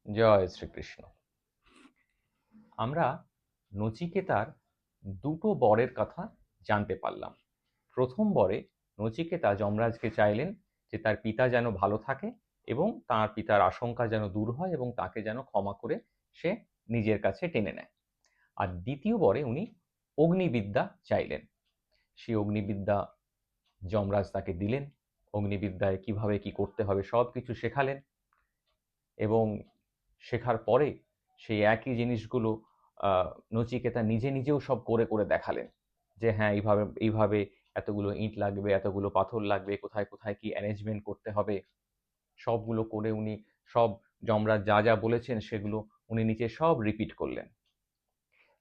জয় শ্রীকৃষ্ণ। আমরা নচিকেতার দুটো বরের কথা জানতে পারলাম। প্রথম বরে নচিকেতা যমরাজকে চাইলেন যে তার পিতা যেন ভালো থাকে এবং তার পিতার আশঙ্কা যেন দূর হয় এবং তাকে যেন ক্ষমা করে সে নিজের কাছে টেনে নেয়। আর দ্বিতীয় বরে উনি অগ্নিবিদ্যা চাইলেন। সেই অগ্নিবিদ্যা যমরাজ তাকে দিলেন। অগ্নিবিদ্যায় কিভাবে কি করতে হবে সব কিছু শেখালেন এবং শেখার পরে সেই একই জিনিসগুলো নচিকেতা নিজে নিজেও সব করে করে দেখালেন যে হ্যাঁ এইভাবে এইভাবে এতগুলো ইঁট লাগবে, এতগুলো পাথর লাগবে, কোথায় কোথায় কি অ্যারেঞ্জমেন্ট করতে হবে, সবগুলো করে উনি সব যমরাজ যা যা বলেছেন সেগুলো উনি নিচে সব রিপিট করলেন,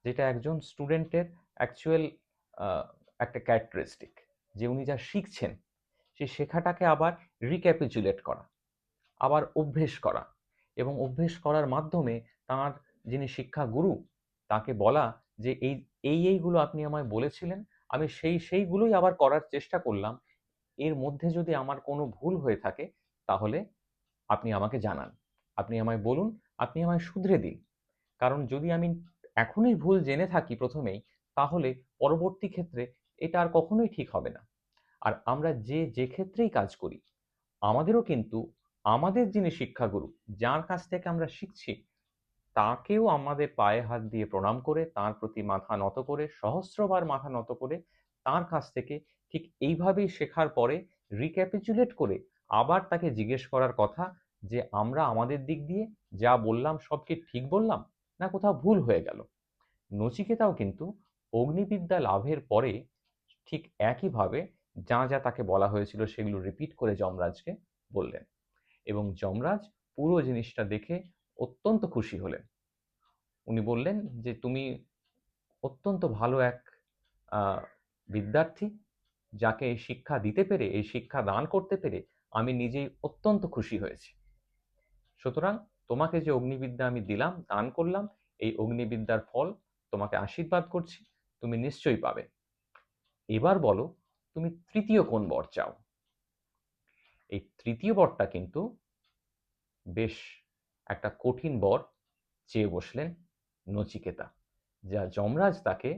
যেটা একজন স্টুডেন্টের অ্যাকচুয়াল একটা ক্যারেক্টারিস্টিক, যে উনি যা শিখছেন সেই শেখাটাকে আবার রিক্যাপিচুলেট করা, আবার অভ্যেস করা এবং অভ্যেস করার মাধ্যমে তার যিনি শিক্ষাগুরু তাকে বলা যে এইগুলো আপনি আমায় বলেছিলেন, আমি সেইগুলোই আবার করার চেষ্টা করলাম। এর মধ্যে যদি আমার কোনো ভুল হয়ে থাকে তাহলে আপনি আমাকে জানান, আপনি আমায় বলুন, আপনি আমায় শুধরে দিন। কারণ যদি আমি এখনই ভুল জেনে থাকি প্রথমেই, তাহলে পরবর্তী ক্ষেত্রে এটা আর কখনোই ঠিক হবে না। আর আমরা যে ক্ষেত্রেই কাজ করি, আমাদেরও কিন্তু আমাদের যিনি শিক্ষাগুরু, যার কাছ থেকে আমরা শিখছি, তাকেও আমাদের পায়ে হাত দিয়ে প্রণাম করে, তার প্রতি মাথা নত করে, সহস্রবার মাথা নত করে, তার কাছ থেকে ঠিক এইভাবেই শেখার পরে রিক্যাপিচুলেট করে আবার তাকে জিজ্ঞেস করার কথা যে আমরা আমাদের দিক দিয়ে যা বললাম সব কি ঠিক বললাম, না কোথাও ভুল হয়ে গেল। নচিকেতাও কিন্তু অগ্নিবিদ্যা লাভের পরে ঠিক একইভাবে যা যা তাকে বলা হয়েছিল সেগুলো রিপিট করে যমরাজকে বললেন এবং যমরাজ পুরো জিনিসটা দেখে অত্যন্ত খুশি হলেন। উনি বললেন যে তুমি অত্যন্ত ভালো এক আহ, বিদ্যার্থী, যাকে এই শিক্ষা দিতে পেরে, এই শিক্ষা দান করতে পেরে আমি নিজেই অত্যন্ত খুশি হয়েছি। সুতরাং তোমাকে যে অগ্নিবিদ্যা আমি দিলাম, দান করলাম, এই অগ্নিবিদ্যার ফল তোমাকে আশীর্বাদ করছি, তুমি নিশ্চয়ই পাবে। এবার বলো তুমি তৃতীয় কোন বর চাও। এই তৃতীয় বরটা কিন্তু বেশ একটা কঠিন বর চেয়ে বসলেন নচিকেতা, যা যমরাজ তাকে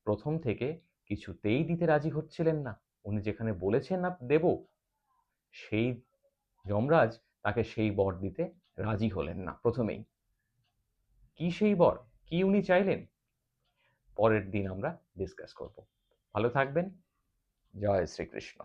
প্রথম থেকে কিছুতেই দিতে রাজি হচ্ছিলেন না। উনি যেখানে বলেছেন না দেব, সেই যমরাজ তাকে সেই বর দিতে রাজি হলেন না প্রথমেই। কি সেই বর, কি উনি চাইলেন, পরের দিন আমরা ডিসকাস করব। ভালো থাকবেন। জয় শ্রীকৃষ্ণ।